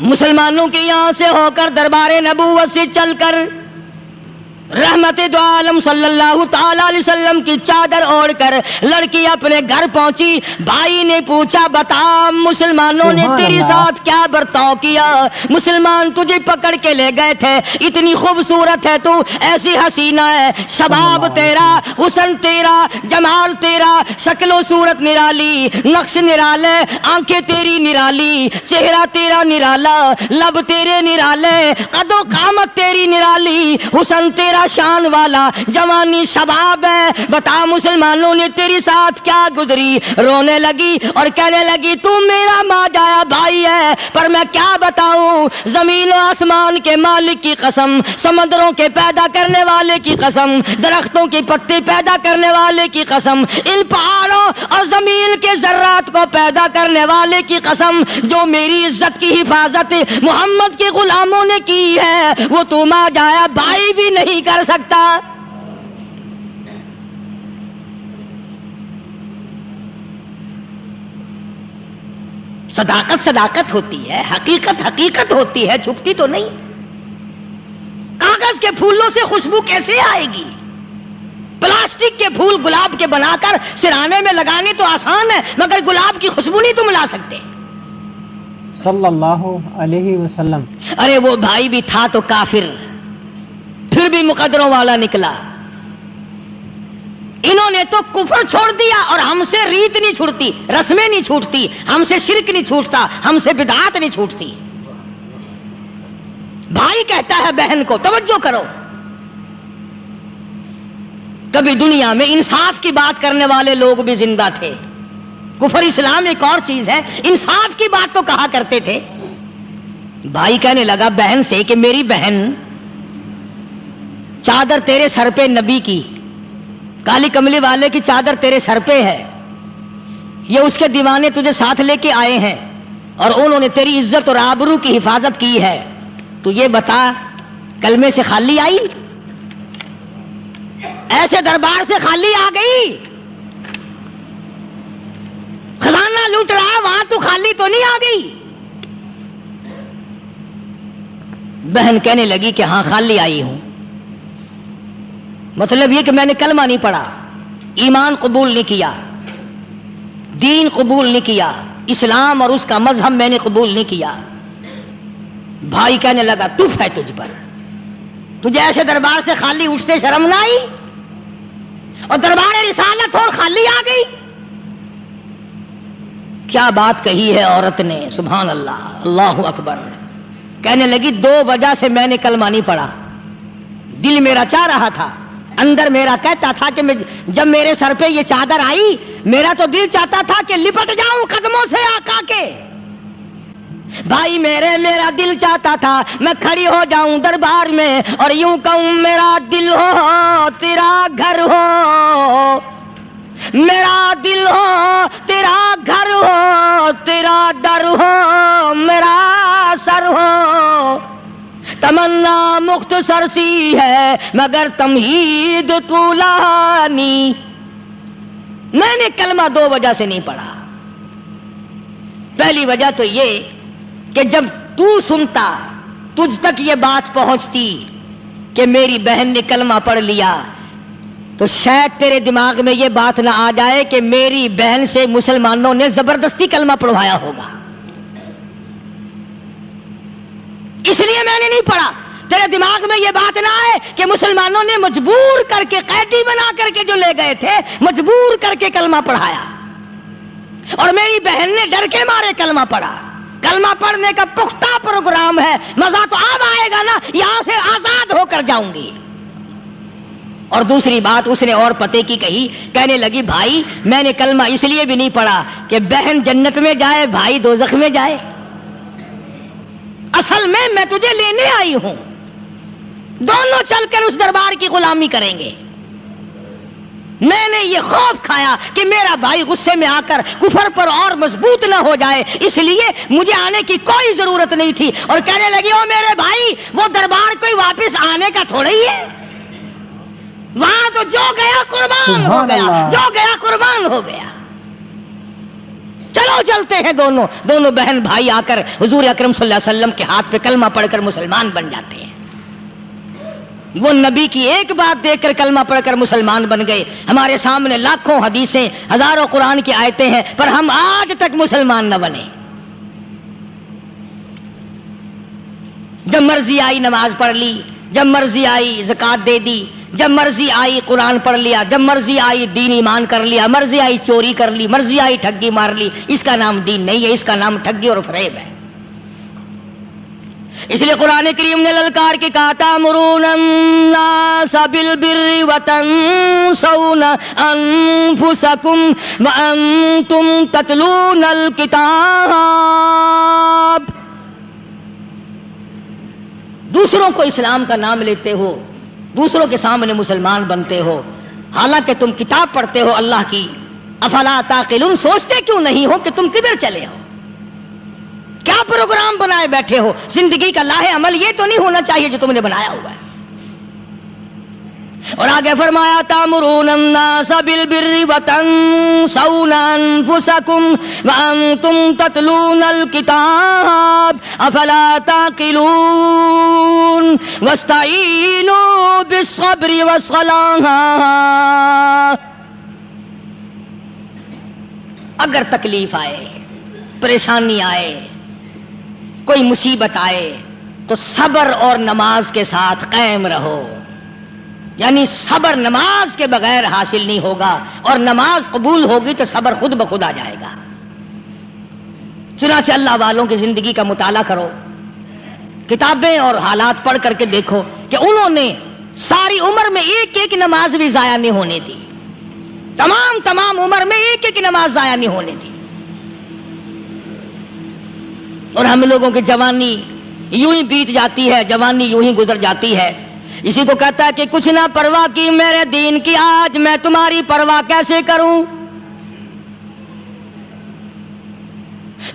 مسلمانوں کے یہاں سے ہو کر دربار نبوت سے چل کر رحمت دو عالم صلی اللہ تعالی علیہ وسلم کی چادر اوڑھ کر لڑکی اپنے گھر پہنچی. بھائی نے پوچھا بتا مسلمانوں نے تیری ساتھ کیا برتاؤ کیا؟ مسلمان تجھے پکڑ کے لے گئے تھے، اتنی خوبصورت ہے تو، ایسی حسینہ ہے، شباب تیرا، حسن تیرا، جمال تیرا، شکل و صورت نرالی، نقش نرالے، آنکھیں تیری نرالی، چہرہ تیرا نرالا، لب تیرے نرالے، قد و قامت تیری نرالی، حسن تیرا شان والا، جوانی شباب ہے، بتا مسلمانوں نے تیری ساتھ کیا گزری؟ رونے لگی اور کہنے لگی تو میرا ماں جایا بھائی ہے، پر میں کیا بتاؤں، زمین و آسمان کے مالک کی قسم، سمندروں کے پیدا کرنے والے کی قسم، درختوں کے پتے پیدا کرنے والے کی قسم، ان پہاڑوں اور زمین کے ذرات کو پیدا کرنے والے کی قسم، جو میری عزت کی حفاظت محمد کے غلاموں نے کی ہے، وہ تو ماں جایا بھائی بھی نہیں کر سکتا. صداقت صداقت ہوتی ہے، حقیقت حقیقت ہوتی ہے، چھپتی تو نہیں. کاغذ کے پھولوں سے خوشبو کیسے آئے گی؟ پلاسٹک کے پھول گلاب کے بنا کر سرانے میں لگانے تو آسان ہے، مگر گلاب کی خوشبو نہیں تم لا سکتے. صلی اللہ علیہ وسلم. ارے وہ بھائی بھی تھا تو کافر، پھر بھی مقدروں والا نکلا. انہوں نے تو کفر چھوڑ دیا، اور ہم سے ریت نہیں چھوٹتی، رسمیں نہیں چھوٹتی، ہم سے شرک نہیں چھوٹتا، ہم سے بدعات نہیں چھوٹتی. بھائی کہتا ہے بہن کو، توجہ کرو، کبھی دنیا میں انصاف کی بات کرنے والے لوگ بھی زندہ تھے. کفر اسلام ایک اور چیز ہے، انصاف کی بات تو کہا کرتے تھے. بھائی کہنے لگا بہن سے کہ میری بہن، چادر تیرے سر پہ نبی کی، کالی کملی والے کی چادر تیرے سر پہ ہے، یہ اس کے دیوانے تجھے ساتھ لے کے آئے ہیں، اور انہوں نے تیری عزت اور آبرو کی حفاظت کی ہے. تو یہ بتا کلمے سے خالی آئی؟ ایسے دربار سے خالی آ گئی؟ خزانہ لوٹ رہا وہاں تو خالی تو نہیں آ گئی؟ بہن کہنے لگی کہ ہاں خالی آئی ہوں. مطلب یہ کہ میں نے کلمہ نہیں پڑھا، ایمان قبول نہیں کیا، دین قبول نہیں کیا، اسلام اور اس کا مذہب میں نے قبول نہیں کیا. بھائی کہنے لگا تف ہے تجھ پر، تجھے ایسے دربار سے خالی اٹھتے شرم نہ آئی؟ اور دربار رسالت اور خالی آ گئی. کیا بات کہی ہے عورت نے، سبحان اللہ، اللہ اکبر. کہنے لگی 2 وجہ سے میں نے کلمہ نہیں پڑھا. دل میرا چاہ رہا تھا، اندر میرا کہتا تھا کہ جب میرے سر پہ یہ چادر آئی، میرا تو دل چاہتا تھا کہ لپٹ جاؤں قدموں سے آقا کے. بھائی میرا دل چاہتا تھا میں کھڑی ہو جاؤں دربار میں اور یوں کہوں میرا دل ہو تیرا گھر ہو، میرا دل ہو تیرا گھر ہو، تیرا در ہو میرا سر ہو. تمنا مختصر سی ہے مگر تمہید طولانی. میں نے کلمہ 2 وجہ سے نہیں پڑھا. پہلی وجہ تو یہ کہ جب تو سنتا، تجھ تک یہ بات پہنچتی کہ میری بہن نے کلمہ پڑھ لیا، تو شاید تیرے دماغ میں یہ بات نہ آ جائے کہ میری بہن سے مسلمانوں نے زبردستی کلمہ پڑھوایا ہوگا. اس لیے میں نے نہیں پڑھا. تیرے دماغ میں یہ بات نہ آئے کہ مسلمانوں نے مجبور کر کے، قیدی بنا کر کے جو لے گئے تھے، مجبور کر کے کلمہ پڑھایا، اور میری بہن نے ڈر کے مارے کلمہ پڑھا. کلمہ پڑھنے کا پختہ پروگرام ہے، مزہ تو اب آئے گا نا، یہاں سے آزاد ہو کر جاؤں گی. اور دوسری بات اس نے اور پتے کی کہی. کہنے لگی بھائی میں نے کلمہ اس لیے بھی نہیں پڑھا کہ بہن جنت میں جائے بھائی دوزخ میں جائے. اصل میں تجھے لینے آئی ہوں، دونوں چل کر اس دربار کی غلامی کریں گے. میں نے یہ خوف کھایا کہ میرا بھائی غصے میں آ کر کفر پر اور مضبوط نہ ہو جائے، اس لیے مجھے آنے کی کوئی ضرورت نہیں تھی. اور کہنے لگی او میرے بھائی، وہ دربار کوئی واپس آنے کا تھوڑا ہی ہے، وہاں تو جو گیا قربان ہو گیا، جو گیا قربان ہو گیا. چلو چلتے ہیں دونوں بہن بھائی آ کر حضور اکرم صلی اللہ علیہ وسلم کے ہاتھ پہ کلمہ پڑھ کر مسلمان بن جاتے ہیں. وہ نبی کی ایک بات دیکھ کر کلمہ پڑھ کر مسلمان بن گئے. ہمارے سامنے لاکھوں حدیثیں، ہزاروں قرآن کی آیتیں ہیں، پر ہم آج تک مسلمان نہ بنے. جب مرضی آئی نماز پڑھ لی، جب مرضی آئی زکوٰۃ دے دی، جب مرضی آئی قرآن پڑھ لیا، جب مرضی آئی دین ایمان کر لیا، مرضی آئی چوری کر لی، مرضی آئی ٹھگی مار لی. اس کا نام دین نہیں ہے، اس کا نام ٹھگی اور فریب ہے. اس لیے قرآن کریم نے للکار کے کہا تأمرون الناس بالبر وتنسون انفسکم وانتم تتلون الکتاب. دوسروں کو اسلام کا نام لیتے ہو، دوسروں کے سامنے مسلمان بنتے ہو، حالانکہ تم کتاب پڑھتے ہو اللہ کی. افلا تعقلون، سوچتے کیوں نہیں ہو کہ تم کدھر چلے ہو؟ کیا پروگرام بنائے بیٹھے ہو؟ زندگی کا لاہ عمل یہ تو نہیں ہونا چاہیے جو تم نے بنایا ہوا ہے. اور آگے فرمایا تأمرون الناس بالبر وتنسون انفسکم وانتم تتلون الکتاب افلا تعقلون واستعینوا بالصبر والصلاة. اگر تکلیف آئے، پریشانی آئے، کوئی مصیبت آئے تو صبر اور نماز کے ساتھ قائم رہو. یعنی صبر نماز کے بغیر حاصل نہیں ہوگا، اور نماز قبول ہوگی تو صبر خود بخود آ جائے گا. چنانچہ اللہ والوں کی زندگی کا مطالعہ کرو، کتابیں اور حالات پڑھ کر کے دیکھو کہ انہوں نے ساری عمر میں ایک ایک نماز بھی ضائع نہیں ہونے دی. تمام عمر میں ایک ایک نماز ضائع نہیں ہونے دی. اور ہم لوگوں کی جوانی یوں ہی بیت جاتی ہے، جوانی یوں ہی گزر جاتی ہے. اسی کو کہتا ہے کہ کچھ نہ پرواہ کی میرے دین کی، آج میں تمہاری پرواہ کیسے کروں.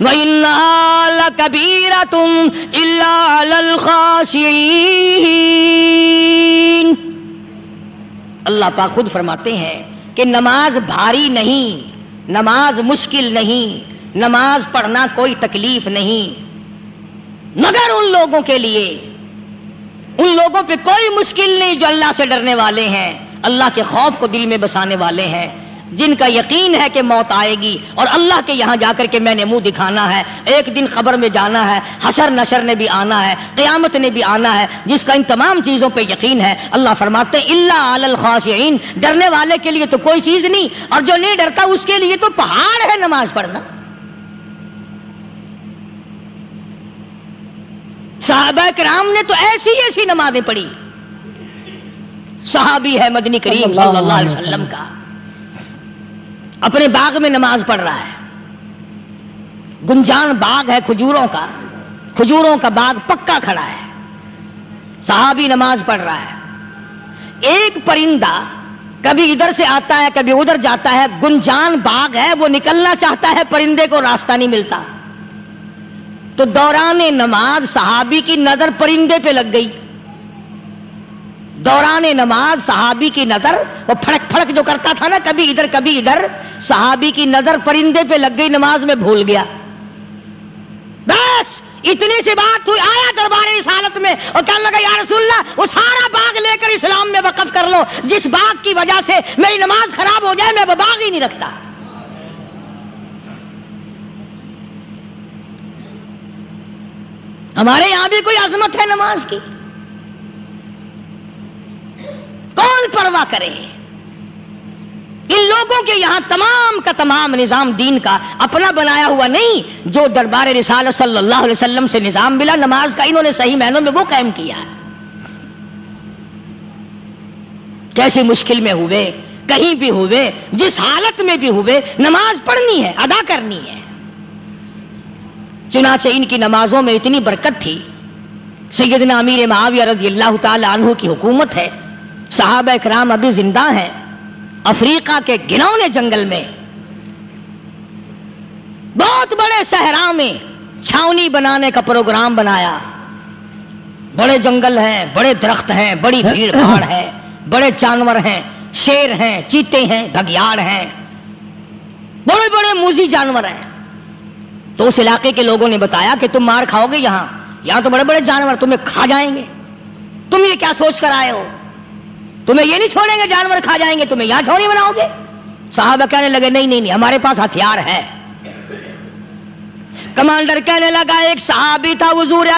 وَإِنَّهَا لَكَبِيرَةٌ إِلَّا عَلَى الْخَاشِعِينَ. اللہ پاک خود فرماتے ہیں کہ نماز بھاری نہیں، نماز مشکل نہیں، نماز پڑھنا کوئی تکلیف نہیں، مگر ان لوگوں کے لیے، ان لوگوں پہ کوئی مشکل نہیں جو اللہ سے ڈرنے والے ہیں، اللہ کے خوف کو دل میں بسانے والے ہیں، جن کا یقین ہے کہ موت آئے گی اور اللہ کے یہاں جا کر کے میں نے منہ دکھانا ہے، ایک دن خبر میں جانا ہے، حشر نشر نے بھی آنا ہے، قیامت نے بھی آنا ہے، جس کا ان تمام چیزوں پہ یقین ہے. اللہ فرماتے ہیں الا علی الخاشعین، ڈرنے والے کے لیے تو کوئی چیز نہیں، اور جو نہیں ڈرتا اس کے لیے تو پہاڑ ہے نماز پڑھنا. صحابہ کرام نے تو ایسی ایسی نمازیں پڑھی. صحابی ہے مدنی کریم صلی اللہ علیہ وسلم کا، اپنے باغ میں نماز پڑھ رہا ہے. گنجان باغ ہے کھجوروں کا، کھجوروں کا باغ پکا کھڑا ہے، صحابی نماز پڑھ رہا ہے. ایک پرندہ کبھی ادھر سے آتا ہے کبھی ادھر جاتا ہے، گنجان باغ ہے، وہ نکلنا چاہتا ہے، پرندے کو راستہ نہیں ملتا. تو دوران نماز صحابی کی نظر پرندے پہ لگ گئی. دوران نماز صحابی کی نظر، وہ پھڑک پھڑک جو کرتا تھا نا، کبھی ادھر کبھی ادھر، صحابی کی نظر پرندے پہ لگ گئی، نماز میں بھول گیا. بس اتنی سی بات ہوئی، آیا دربار رسالت میں اور کہنے لگا یا رسول اللہ وہ سارا باغ لے کر اسلام میں وقف کر لو، جس باغ کی وجہ سے میری نماز خراب ہو جائے میں وہ باغ ہی نہیں رکھتا. ہمارے یہاں بھی کوئی عظمت ہے نماز کی؟ کون پرواہ کرے؟ ان لوگوں کے یہاں تمام کا تمام نظام دین کا اپنا بنایا ہوا نہیں، جو دربار رسالت صلی اللہ علیہ وسلم سے نظام ملا نماز کا، انہوں نے صحیح معنوں میں وہ قائم کیا ہے. کیسی مشکل میں ہوئے، کہیں بھی ہوئے، جس حالت میں بھی ہوئے، نماز پڑھنی ہے، ادا کرنی ہے. چنانچہ ان کی نمازوں میں اتنی برکت تھی. سیدنا امیر معاویہ رضی اللہ تعالی عنہ کی حکومت ہے، صحابہ اکرام ابھی زندہ ہیں. افریقہ کے گھنونے جنگل میں، بہت بڑے صحرا میں چھاونی بنانے کا پروگرام بنایا. بڑے جنگل ہیں، بڑے درخت ہیں، بڑی بھیڑ بھاڑ ہے، بڑے جانور ہیں، شیر ہیں، چیتے ہیں، گھگیاڑ ہیں، بڑے بڑے موذی جانور ہیں. تو اس علاقے کے لوگوں نے بتایا کہ تم مار کھاؤ گے، یہاں تو بڑے بڑے جانور تمہیں کھا جائیں گے، تم یہ کیا سوچ کر آئے ہو؟ تمہیں یہ نہیں چھوڑیں گے، جانور کھا جائیں گے، تمہیں یہاں چھوڑی بناؤ گے؟ صحابہ کہنے لگے نہیں ہمارے پاس ہتھیار ہے۔ کمانڈر کہنے لگا ایک صحابی تھا حضور